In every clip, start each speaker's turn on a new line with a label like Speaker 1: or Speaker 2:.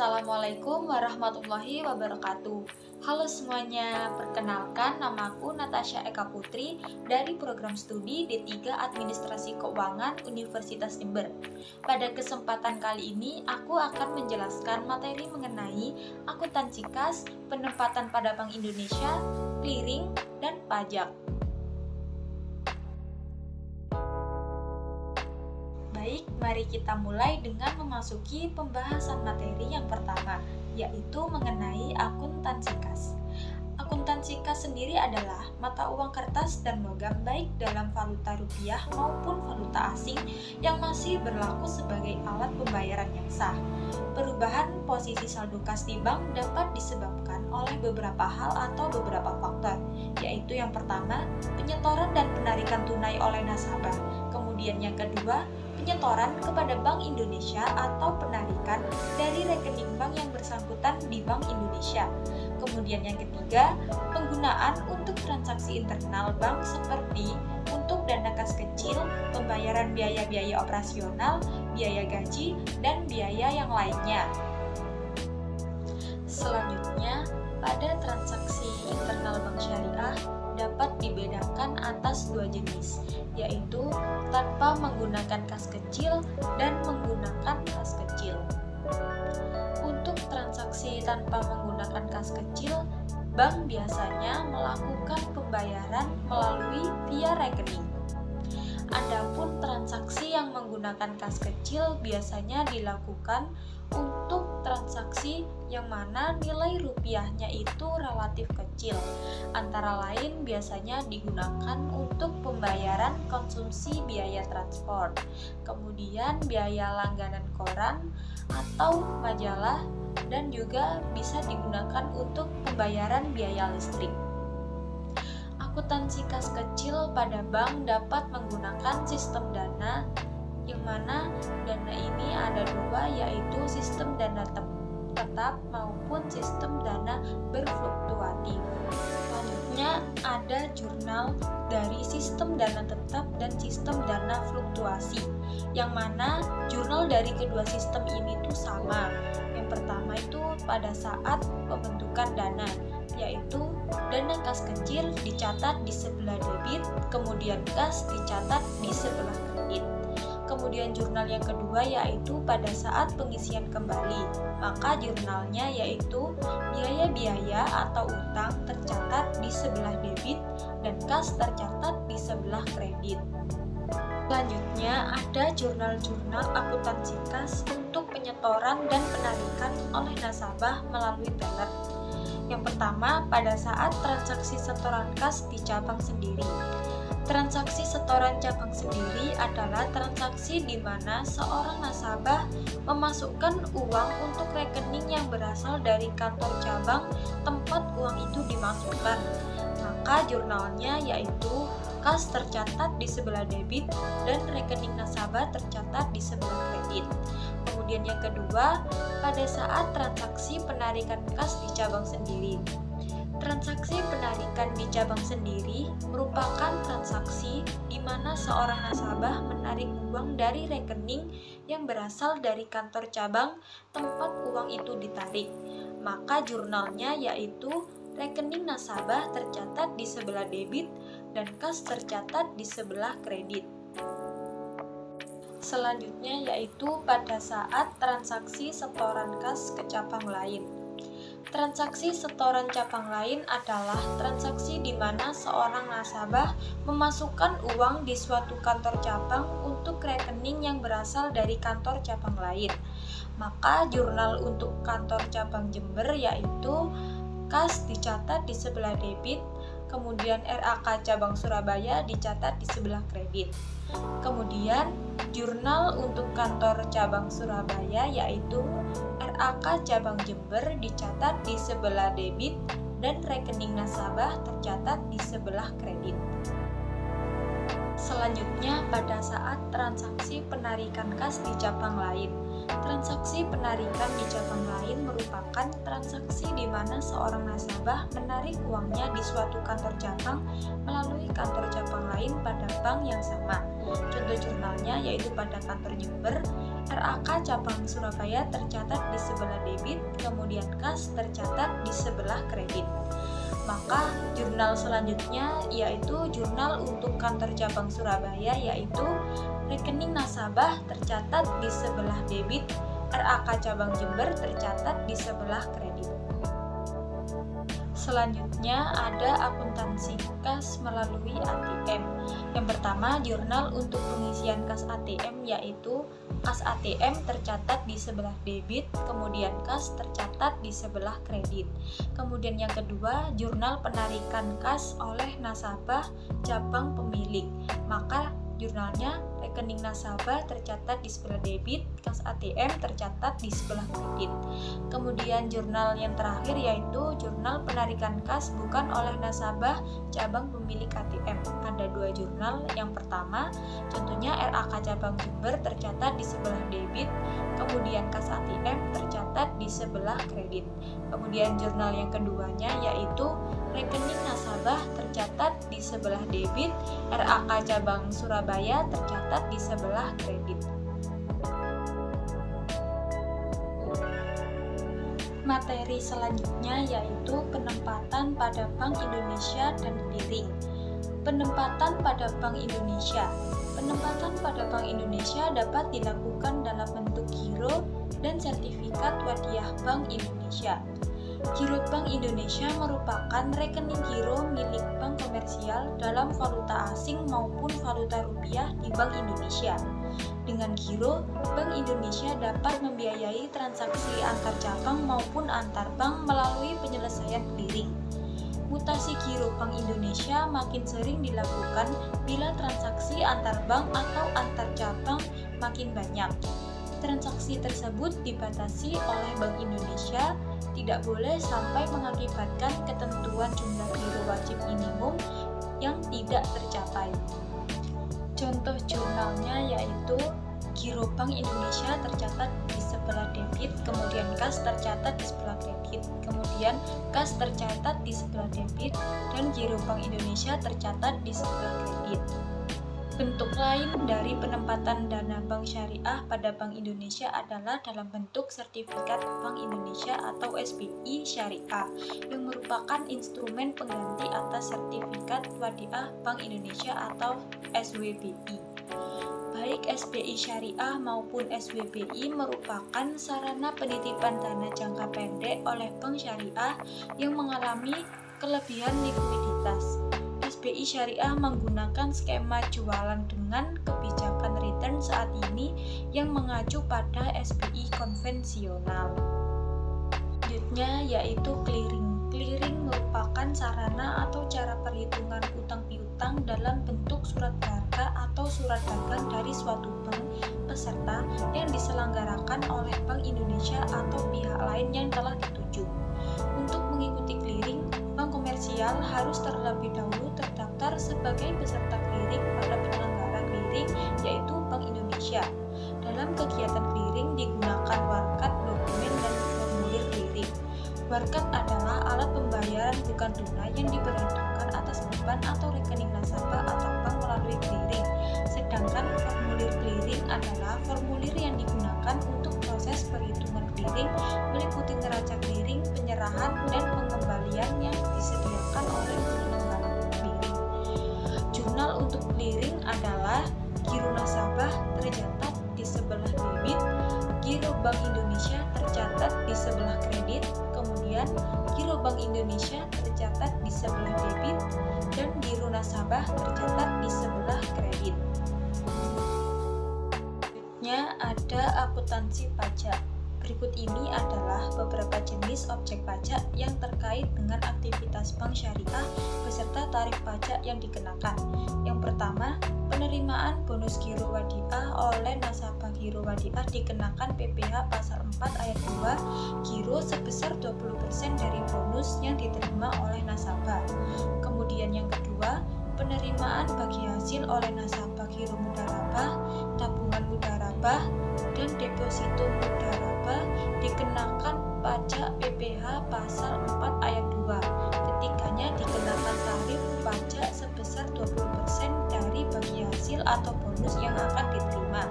Speaker 1: Assalamualaikum warahmatullahi wabarakatuh. Halo semuanya, perkenalkan namaku Natasha Eka Putri dari program studi D3 Administrasi Keuangan Universitas Jember. Pada kesempatan kali ini, aku akan menjelaskan materi mengenai akuntansi kas, penempatan pada Bank Indonesia, clearing, dan pajak. Baik, mari kita mulai dengan memasuki pembahasan materi yang pertama, yaitu mengenai akuntansi kas. Akuntansi kas sendiri adalah mata uang kertas dan logam baik dalam valuta rupiah maupun valuta asing yang masih berlaku sebagai alat pembayaran yang sah. Perubahan posisi saldo kas di bank dapat disebabkan oleh beberapa hal atau beberapa faktor, yaitu yang pertama, penyetoran dan penarikan tunai oleh nasabah. Kemudian yang kedua, penyetoran kepada Bank Indonesia atau penarikan dari rekening bank yang bersangkutan di Bank Indonesia. Kemudian yang ketiga, penggunaan untuk transaksi internal bank seperti untuk dana kas kecil, pembayaran biaya-biaya operasional, biaya gaji, dan biaya yang lainnya. Selanjutnya, pada transaksi internal bank syariah dapat dibedakan atas dua jenis, yaitu tanpa menggunakan kas kecil dan menggunakan kas kecil. Untuk transaksi tanpa menggunakan kas kecil, bank biasanya melakukan pembayaran melalui via rekening. Adapun transaksi yang menggunakan kas kecil biasanya dilakukan untuk transaksi yang mana nilai rupiahnya itu relatif kecil. Antara lain biasanya digunakan untuk pembayaran konsumsi biaya transport, kemudian biaya langganan koran atau majalah, dan juga bisa digunakan untuk pembayaran biaya listrik. Akuntansi kas kecil pada bank dapat menggunakan sistem dana, yang mana dana ini ada dua, yaitu sistem dana tetap maupun sistem dana berfluktuatif. Selanjutnya ada jurnal dari sistem dana tetap dan sistem dana fluktuasi, yang mana jurnal dari kedua sistem ini tuh sama. Yang pertama itu pada saat pembentukan dana, yaitu dana kas kecil dicatat di sebelah debit, kemudian kas dicatat di sebelah kredit. Kemudian jurnal yang kedua yaitu pada saat pengisian kembali, maka jurnalnya yaitu biaya-biaya atau utang tercatat di sebelah debit dan kas tercatat di sebelah kredit. Selanjutnya ada jurnal-jurnal akuntansi kas untuk penyetoran dan penarikan oleh nasabah melalui teller. Yang pertama, pada saat transaksi setoran kas di cabang sendiri. Transaksi setoran cabang sendiri adalah transaksi di mana seorang nasabah memasukkan uang untuk rekening yang berasal dari kantor cabang tempat uang itu dimasukkan. Maka jurnalnya yaitu kas tercatat di sebelah debit dan rekening nasabah tercatat di sebelah kredit. Kemudian yang kedua, pada saat transaksi penarikan kas di cabang sendiri. Transaksi penarikan di cabang sendiri merupakan transaksi di mana seorang nasabah menarik uang dari rekening yang berasal dari kantor cabang tempat uang itu ditarik. Maka jurnalnya yaitu rekening nasabah tercatat di sebelah debit dan kas tercatat di sebelah kredit. Selanjutnya yaitu pada saat transaksi setoran kas ke cabang lain. Transaksi setoran cabang lain adalah transaksi di mana seorang nasabah memasukkan uang di suatu kantor cabang untuk rekening yang berasal dari kantor cabang lain. Maka jurnal untuk kantor cabang Jember yaitu kas dicatat di sebelah debit, kemudian RAK cabang Surabaya dicatat di sebelah kredit. Kemudian jurnal untuk kantor cabang Surabaya yaitu RAK cabang Jember dicatat di sebelah debit dan rekening nasabah tercatat di sebelah kredit. Selanjutnya, pada saat transaksi penarikan kas di cabang lain. Transaksi penarikan di cabang lain merupakan transaksi di mana seorang nasabah menarik uangnya di suatu kantor cabang melalui kantor cabang lain pada bank yang sama. Contoh jurnalnya yaitu pada kantor Jember, RAK cabang Surabaya tercatat di sebelah debit, kemudian kas tercatat di sebelah kredit. Maka jurnal selanjutnya yaitu jurnal untuk kantor cabang Surabaya, yaitu rekening nasabah tercatat di sebelah debit, RAK cabang Jember tercatat di sebelah kredit. Selanjutnya ada akuntansi kas melalui ATM. Yang pertama, jurnal untuk pengisian kas ATM, yaitu kas ATM tercatat di sebelah debit, kemudian kas tercatat di sebelah kredit. Kemudian yang kedua, jurnal penarikan kas oleh nasabah cabang pemilik. Maka jurnalnya rekening nasabah tercatat di sebelah debit, kas ATM tercatat di sebelah kredit. Kemudian jurnal yang terakhir yaitu jurnal penarikan kas bukan oleh nasabah cabang pemilik ATM. Ada dua jurnal. Yang pertama, contohnya RAK cabang Jember tercatat di sebelah debit, kemudian kas ATM tercatat di sebelah kredit. Kemudian jurnal yang keduanya yaitu rekening nasabah tercatat di sebelah debit, RAK cabang Surabaya tercatat di sebelah kredit. Materi selanjutnya yaitu penempatan pada Bank Indonesia dan clearing. Penempatan pada Bank Indonesia. Penempatan pada Bank Indonesia dapat dilakukan dalam bentuk giro dan sertifikat wadiah Bank Indonesia. Giro Bank Indonesia merupakan rekening giro milik bank komersial dalam valuta asing maupun valuta rupiah di Bank Indonesia. Dengan giro, Bank Indonesia dapat membiayai transaksi antar cabang maupun antar bank melalui penyelesaian clearing. Mutasi giro Bank Indonesia makin sering dilakukan bila transaksi antar bank atau antar cabang makin banyak. Transaksi tersebut dibatasi oleh Bank Indonesia, tidak boleh sampai mengakibatkan ketentuan jumlah giro wajib minimum yang tidak tercapai. Contoh jurnalnya yaitu giro Bank Indonesia tercatat di sebelah debit, kemudian kas tercatat di sebelah kredit, kemudian kas tercatat di sebelah debit, dan giro Bank Indonesia tercatat di sebelah kredit. Bentuk lain dari penempatan dana bank syariah pada Bank Indonesia adalah dalam bentuk sertifikat Bank Indonesia atau SBI Syariah, yang merupakan instrumen pengganti atas sertifikat wadiah Bank Indonesia atau SWBI. Baik SBI Syariah maupun SWBI merupakan sarana penitipan dana jangka pendek oleh bank syariah yang mengalami kelebihan likuiditas. SBI Syariah menggunakan skema jualan dengan kebijakan return saat ini yang mengacu pada SBI konvensional. Selanjutnya yaitu clearing. Clearing merupakan sarana atau cara perhitungan utang piutang dalam bentuk surat berharga atau surat dagang dari suatu bank peserta yang diselenggarakan oleh Bank Indonesia atau pihak lain yang telah ditunjuk. Untuk mengikuti clearing, bank komersial harus terlebih dahulu terdaftar sebagai peserta clearing pada penyelenggara clearing, yaitu Bank Indonesia. Dalam kegiatan clearing digunakan warkat, dokumen, dan formulir clearing. Warkat adalah alat pembayaran bukan tunai yang diperhitungkan atas beban atau rekening nasabah atau bank melalui clearing. Sedangkan formulir clearing adalah formulir yang digunakan untuk proses perhitungan clearing, meliputi neraca clearing, penyerahan, dan pengembalian yang disediakan oleh penyelenggara clearing. Jurnal untuk clearing adalah giro nasabah tercatat di sebelah debit, giro Bank Indonesia tercatat di sebelah kredit, kemudian giro Bank Indonesia tercatat di sebelah debit, dan giro nasabah tercatat di sebelah kredit. Selanjutnya ada akuntansi pajak. Berikut ini adalah beberapa jenis objek pajak yang terkait dengan aktivitas bank syariah beserta tarif pajak yang dikenakan. Yang pertama, penerimaan bonus giro wadiah oleh nasabah giro wadiah dikenakan PPh pasal 4 ayat 2 giro sebesar 20% dari bonus yang diterima oleh nasabah. Kemudian yang kedua, Penerimaan bagi hasil oleh nasabah giro mudharabah, tabungan mudharabah, dan deposito mudharabah dikenakan pajak PPh pasal 4 ayat 2. Ketiganya dikenakan tarif pajak sebesar 20% dari bagi hasil atau bonus yang akan diterima.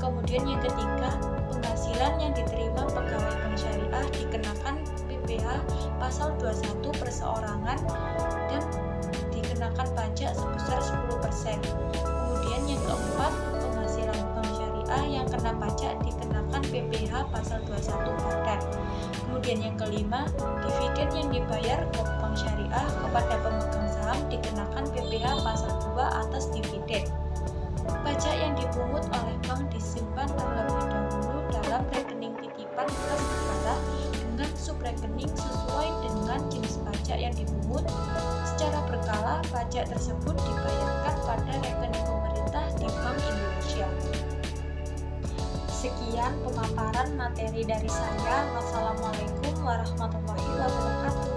Speaker 1: Kemudian yang ketiga, penghasilan yang diterima pegawai bank syariah dikenakan PPh pasal 21 perseorangan dan dikenakan pajak sebesar 10%. Kemudian yang keempat, penghasilan bank syariah yang kena pajak dikenakan PPh pasal 21 badan. Kemudian yang kelima, dividen yang dibayar ke bank syariah kepada pemegang saham dikenakan PPh pasal 2 atas dividen. Pajak yang dipungut oleh bank disimpan terlebih dahulu dalam rekening titipan kas negara dengan subrekening sesuai dengan jenis pajak yang dipungut. Secara berkala, pajak tersebut dibayarkan pada rekening pemerintah di Bank Indonesia. Sekian pemaparan materi dari saya. Wassalamualaikum warahmatullahi wabarakatuh.